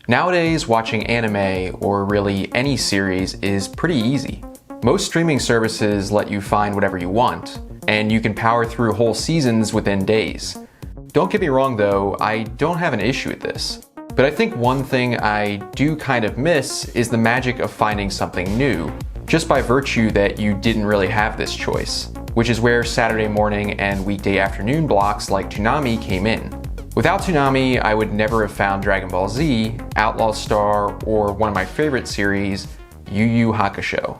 Nowadays, watching anime, or really any series, is pretty easy. Most streaming services let you find whatever you want, and you can power through whole seasons within days. Don't get me wrong though, I don't have an issue with this. But I think one thing I do kind of miss is the magic of finding something new, just by virtue that you didn't really have this choice, which is where Saturday morning and weekday afternoon blocks like Toonami came in. Without Toonami, I would never have found Dragon Ball Z, Outlaw Star, or one of my favorite series, Yu Hakusho.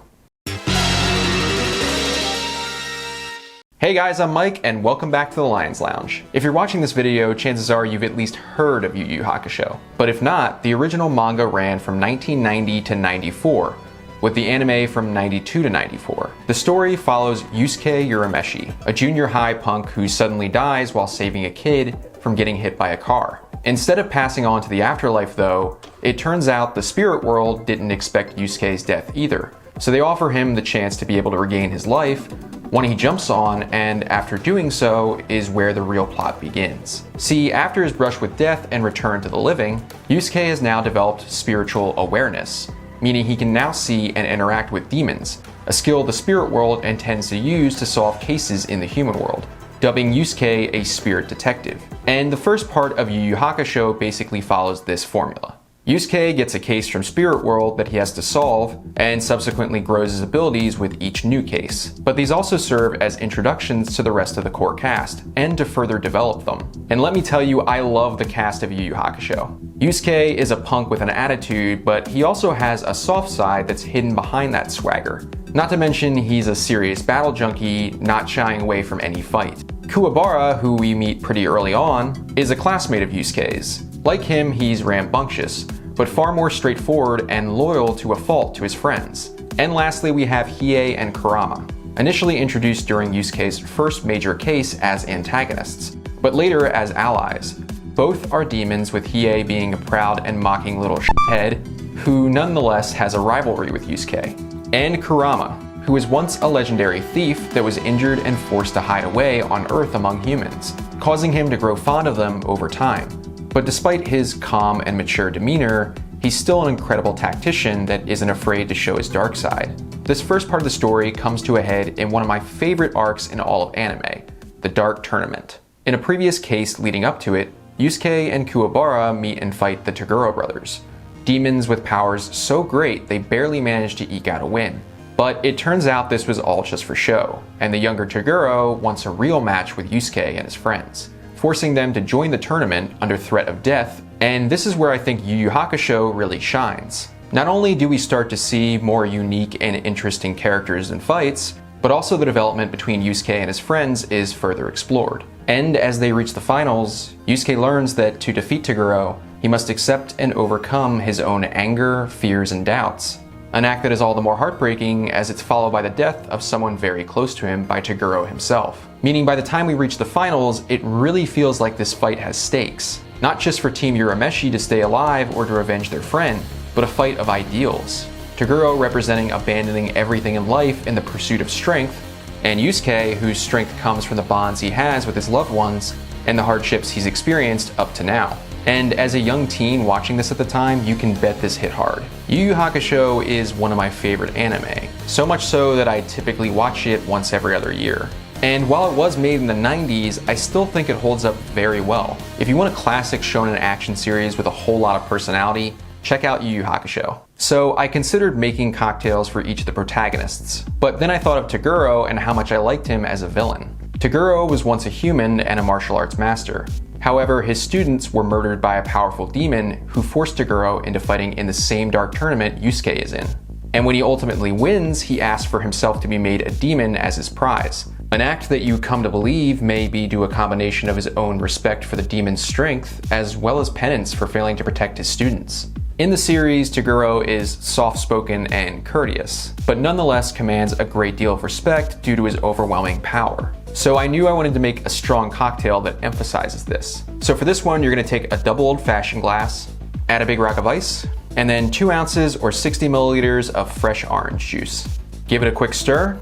Hey guys, I'm Mike, and welcome back to the Lions Lounge. If you're watching this video, chances are you've at least heard of Yu Hakusho. But if not, the original manga ran from 1990 to 94, with the anime from 92 to 94. The story follows Yusuke Urameshi, a junior high punk who suddenly dies while saving a kid from getting hit by a car. Instead of passing on to the afterlife though, it turns out the spirit world didn't expect Yusuke's death either. So they offer him the chance to be able to regain his life, one he jumps on, and after doing so is where the real plot begins. See, after his brush with death and return to the living, Yusuke has now developed spiritual awareness, meaning he can now see and interact with demons, a skill the spirit world intends to use to solve cases in the human world, dubbing Yusuke a spirit detective. And the first part of Yu Hakusho basically follows this formula. Yusuke gets a case from Spirit World that he has to solve, and subsequently grows his abilities with each new case. But these also serve as introductions to the rest of the core cast, and to further develop them. And let me tell you, I love the cast of Yu Hakusho. Yusuke is a punk with an attitude, but he also has a soft side that's hidden behind that swagger. Not to mention, he's a serious battle junkie, not shying away from any fight. Kuwabara, who we meet pretty early on, is a classmate of Yusuke's. Like him, he's rambunctious, but far more straightforward and loyal to a fault to his friends. And lastly, we have Hiei and Kurama, initially introduced during Yusuke's first major case as antagonists, but later as allies. Both are demons, with Hiei being a proud and mocking little shithead who nonetheless has a rivalry with Yusuke. And Kurama, who was once a legendary thief that was injured and forced to hide away on Earth among humans, causing him to grow fond of them over time. But despite his calm and mature demeanor, he's still an incredible tactician that isn't afraid to show his dark side. This first part of the story comes to a head in one of my favorite arcs in all of anime, the Dark Tournament. In a previous case leading up to it, Yusuke and Kuwabara meet and fight the Toguro brothers, demons with powers so great they barely manage to eke out a win. But it turns out this was all just for show, and the younger Toguro wants a real match with Yusuke and his friends, forcing them to join the tournament under threat of death. And this is where I think Yu Hakusho really shines. Not only do we start to see more unique and interesting characters and fights, but also the development between Yusuke and his friends is further explored. And as they reach the finals, Yusuke learns that to defeat Toguro, he must accept and overcome his own anger, fears, and doubts. An act that is all the more heartbreaking as it's followed by the death of someone very close to him by Toguro himself. Meaning by the time we reach the finals, it really feels like this fight has stakes. Not just for Team Urameshi to stay alive or to revenge their friend, but a fight of ideals. Toguro representing abandoning everything in life in the pursuit of strength, and Yusuke, whose strength comes from the bonds he has with his loved ones and the hardships he's experienced up to now. And as a young teen watching this at the time, you can bet this hit hard. Yu Hakusho is one of my favorite anime, so much so that I typically watch it once every other year. And while it was made in the 90s, I still think it holds up very well. If you want a classic shonen action series with a whole lot of personality, check out Yu Hakusho. So I considered making cocktails for each of the protagonists, but then I thought of Toguro and how much I liked him as a villain. Toguro was once a human and a martial arts master. However, his students were murdered by a powerful demon who forced Toguro into fighting in the same dark tournament Yusuke is in. And when he ultimately wins, he asks for himself to be made a demon as his prize. An act that you come to believe may be due a combination of his own respect for the demon's strength, as well as penance for failing to protect his students. In the series, Toguro is soft-spoken and courteous, but nonetheless commands a great deal of respect due to his overwhelming power. So I knew I wanted to make a strong cocktail that emphasizes this. So for this one, you're going to take a double old-fashioned glass, add a big rock of ice, and then 2 ounces or 60 milliliters of fresh orange juice. Give it a quick stir,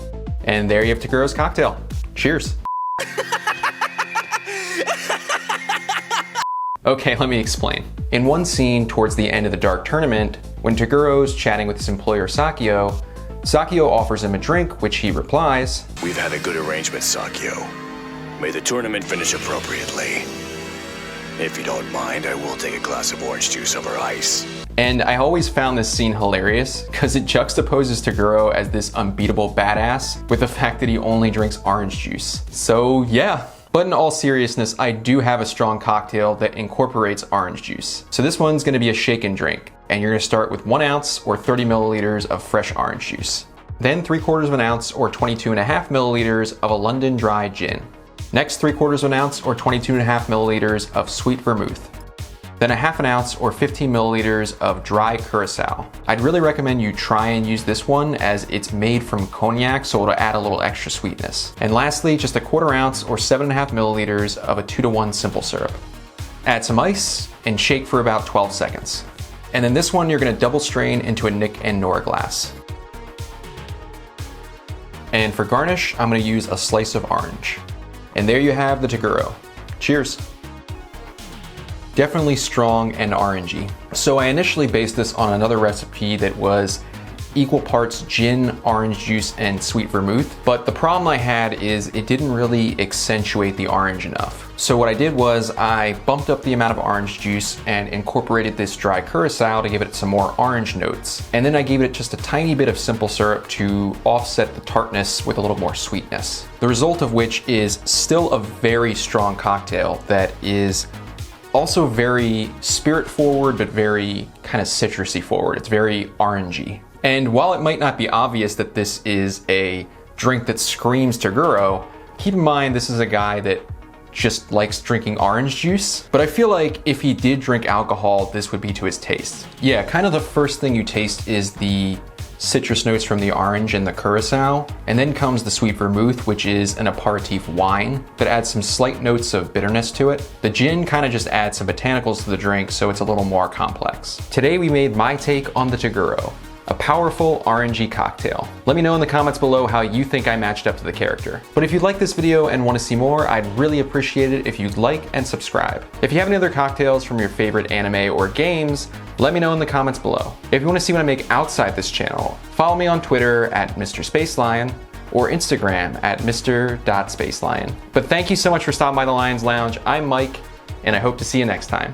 and there you have Toguro's cocktail. Cheers. Okay, let me explain. In one scene towards the end of the Dark Tournament, when Toguro's chatting with his employer Sakio, Sakio offers him a drink, which he replies, "We've had a good arrangement, Sakio. May the tournament finish appropriately. If you don't mind, I will take a glass of orange juice over ice." And I always found this scene hilarious because it juxtaposes Toguro as this unbeatable badass with the fact that he only drinks orange juice. So yeah. But in all seriousness, I do have a strong cocktail that incorporates orange juice. So this one's gonna be a shaken drink, and you're gonna start with 1 ounce or 30 milliliters of fresh orange juice. Then 3/4 of an ounce or 22.5 milliliters of a London dry gin. Next 3/4 of an ounce or 22.5 milliliters of sweet vermouth. Then 1/2 ounce or 15 milliliters of dry Curacao. I'd really recommend you try and use this one as it's made from cognac, so it'll add a little extra sweetness. And lastly, just 1/4 ounce or 7.5 milliliters of a 2-to-1 simple syrup. Add some ice and shake for about 12 seconds. And then this one you're gonna double strain into a Nick and Nora glass. And for garnish, I'm gonna use a slice of orange. And there you have the Toguro. Cheers. Definitely strong and orangey. So I initially based this on another recipe that was equal parts gin, orange juice, and sweet vermouth. But the problem I had is it didn't really accentuate the orange enough. So what I did was I bumped up the amount of orange juice and incorporated this dry Curacao to give it some more orange notes. And then I gave it just a tiny bit of simple syrup to offset the tartness with a little more sweetness. The result of which is still a very strong cocktail that is also very spirit forward, but very kind of citrusy forward. It's very orangey. And while it might not be obvious that this is a drink that screams Toguro, keep in mind this is a guy that just likes drinking orange juice. But I feel like if he did drink alcohol, this would be to his taste. Yeah, kind of the first thing you taste is the citrus notes from the orange and the Curacao, and then comes the sweet vermouth, which is an aperitif wine that adds some slight notes of bitterness to it. The gin kind of just adds some botanicals to the drink, so it's a little more complex. Today we made my take on the Toguro, a powerful orangey cocktail. Let me know in the comments below how you think I matched up to the character. But if you like this video and want to see more, I'd really appreciate it if you'd like and subscribe. If you have any other cocktails from your favorite anime or games, let me know in the comments below. If you want to see what I make outside this channel, follow me on Twitter at Mr. Spacelion or Instagram at Mr.Spacelion. But thank you so much for stopping by the Lions Lounge. I'm Mike, and I hope to see you next time.